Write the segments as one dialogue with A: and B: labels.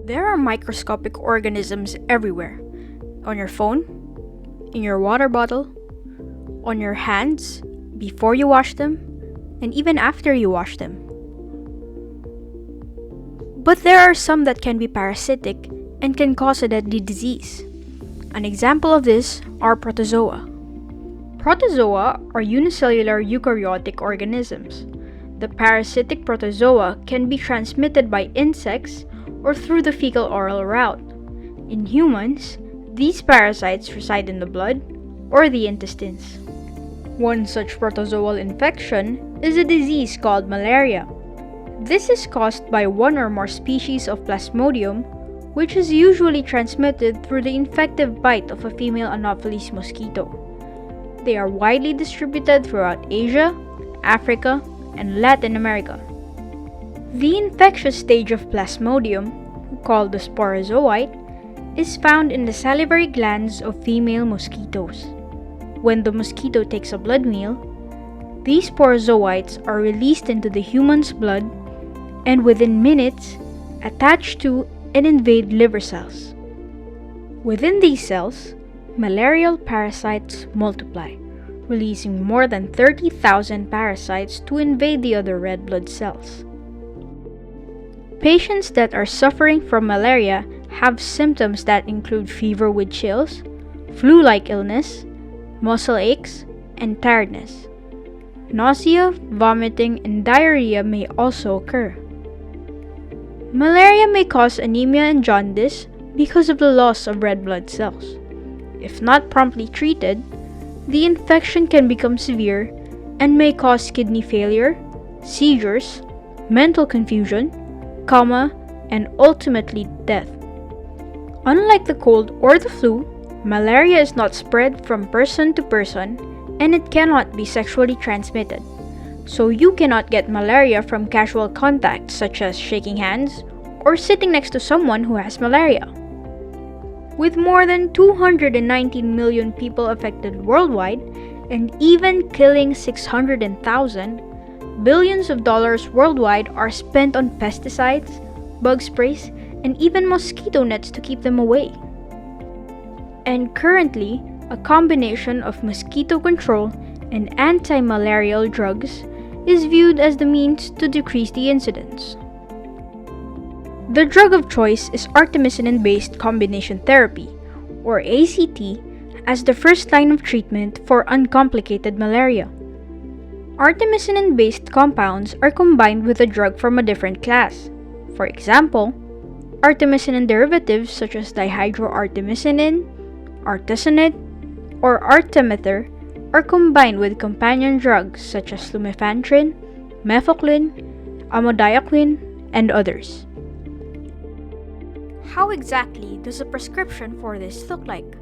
A: There are microscopic organisms everywhere. On your phone, in your water bottle, on your hands, before you wash them, and even after you wash them. But there are some that can be parasitic and can cause a deadly disease. An example of this are protozoa. Protozoa are unicellular eukaryotic organisms. The parasitic protozoa can be transmitted by insects or through the fecal-oral route. In humans, these parasites reside in the blood or the intestines. One such protozoal infection is a disease called malaria. This is caused by one or more species of Plasmodium, which is usually transmitted through the infective bite of a female Anopheles mosquito. They are widely distributed throughout Asia, Africa, and Latin America. The infectious stage of Plasmodium, called the sporozoite, is found in the salivary glands of female mosquitoes. When the mosquito takes a blood meal, these sporozoites are released into the human's blood and within minutes attach to and invade liver cells. Within these cells, malarial parasites multiply, releasing more than 30,000 parasites to invade the other red blood cells. Patients that are suffering from malaria have symptoms that include fever with chills, flu-like illness, muscle aches, and tiredness. Nausea, vomiting, and diarrhea may also occur. Malaria may cause anemia and jaundice because of the loss of red blood cells. If not promptly treated, the infection can become severe and may cause kidney failure, seizures, mental confusion, coma, and ultimately death. Unlike the cold or the flu, malaria is not spread from person to person and it cannot be sexually transmitted. So you cannot get malaria from casual contact such as shaking hands or sitting next to someone who has malaria. With more than 219 million people affected worldwide and even killing 600,000, billions of dollars worldwide are spent on pesticides, bug sprays, and even mosquito nets to keep them away. And currently, a combination of mosquito control and anti-malarial drugs is viewed as the means to decrease the incidence. The drug of choice is artemisinin-based combination therapy, or ACT, as the first line of treatment for uncomplicated malaria. Artemisinin-based compounds are combined with a drug from a different class. For example, artemisinin derivatives such as dihydroartemisinin, artesunate, or artemether are combined with companion drugs such as lumefantrine, mefloquine, amodiaquine, and others. How exactly does a prescription for this look like?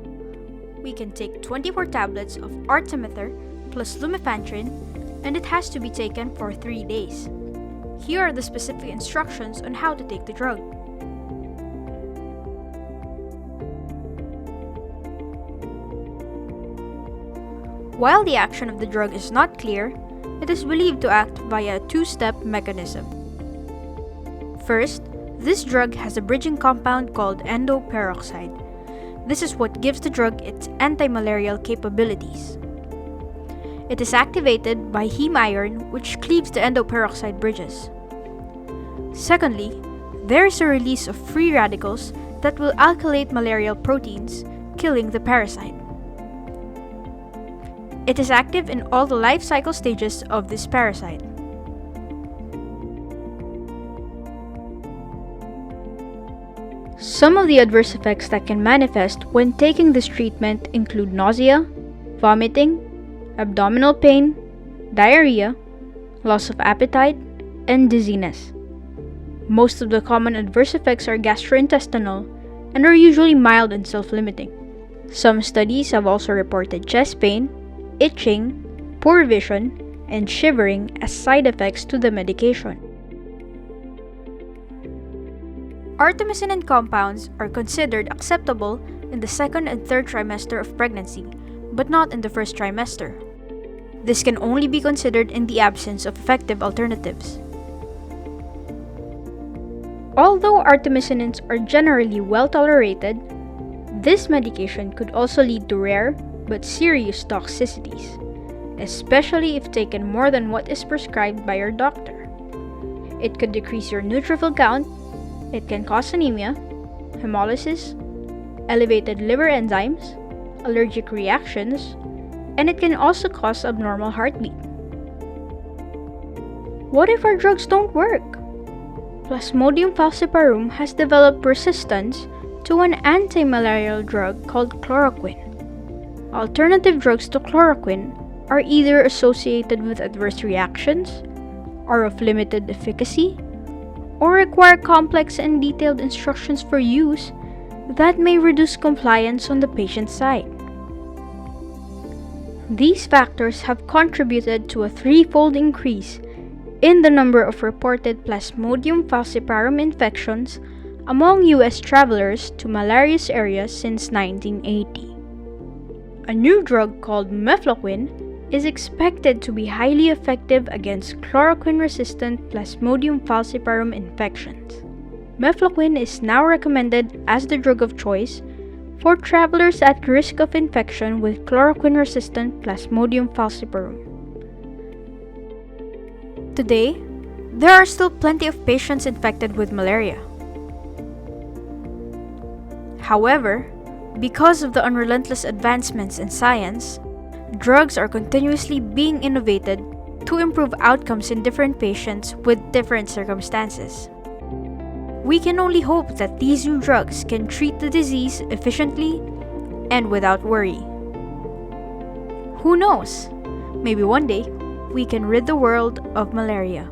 A: We can take 24 tablets of artemether plus lumefantrine, and it has to be taken for 3 days. Here are the specific instructions on how to take the drug. While the action of the drug is not clear, it is believed to act via a two-step mechanism. First, this drug has a bridging compound called endoperoxide. This is what gives the drug its anti-malarial capabilities. It is activated by heme iron, which cleaves the endoperoxide bridges. Secondly, there is a release of free radicals that will alkylate malarial proteins, killing the parasite. It is active in all the life cycle stages of this parasite. Some of the adverse effects that can manifest when taking this treatment include nausea, vomiting, abdominal pain, diarrhea, loss of appetite, and dizziness. Most of the common adverse effects are gastrointestinal and are usually mild and self-limiting. Some studies have also reported chest pain, itching, poor vision, and shivering as side effects to the medication. Artemisinin compounds are considered acceptable in the second and third trimester of pregnancy, but not in the first trimester. This can only be considered in the absence of effective alternatives. Although artemisinin are generally well tolerated, this medication could also lead to rare but serious toxicities, especially if taken more than what is prescribed by your doctor. It could decrease your neutrophil count, it can cause anemia, hemolysis, elevated liver enzymes, allergic reactions, and it can also cause abnormal heartbeat. What if our drugs don't work? Plasmodium falciparum has developed resistance to an anti-malarial drug called chloroquine. Alternative drugs to chloroquine are either associated with adverse reactions, are of limited efficacy, or require complex and detailed instructions for use that may reduce compliance on the patient's side. These factors have contributed to a threefold increase in the number of reported Plasmodium falciparum infections among U.S. travelers to malarious areas since 1980. A new drug called mefloquine is expected to be highly effective against chloroquine-resistant Plasmodium falciparum infections. Mefloquine is now recommended as the drug of choice for travelers at risk of infection with chloroquine-resistant Plasmodium falciparum. Today, there are still plenty of patients infected with malaria. However, because of the unrelentless advancements in science, drugs are continuously being innovated to improve outcomes in different patients with different circumstances. We can only hope that these new drugs can treat the disease efficiently and without worry. Who knows? Maybe one day, we can rid the world of malaria.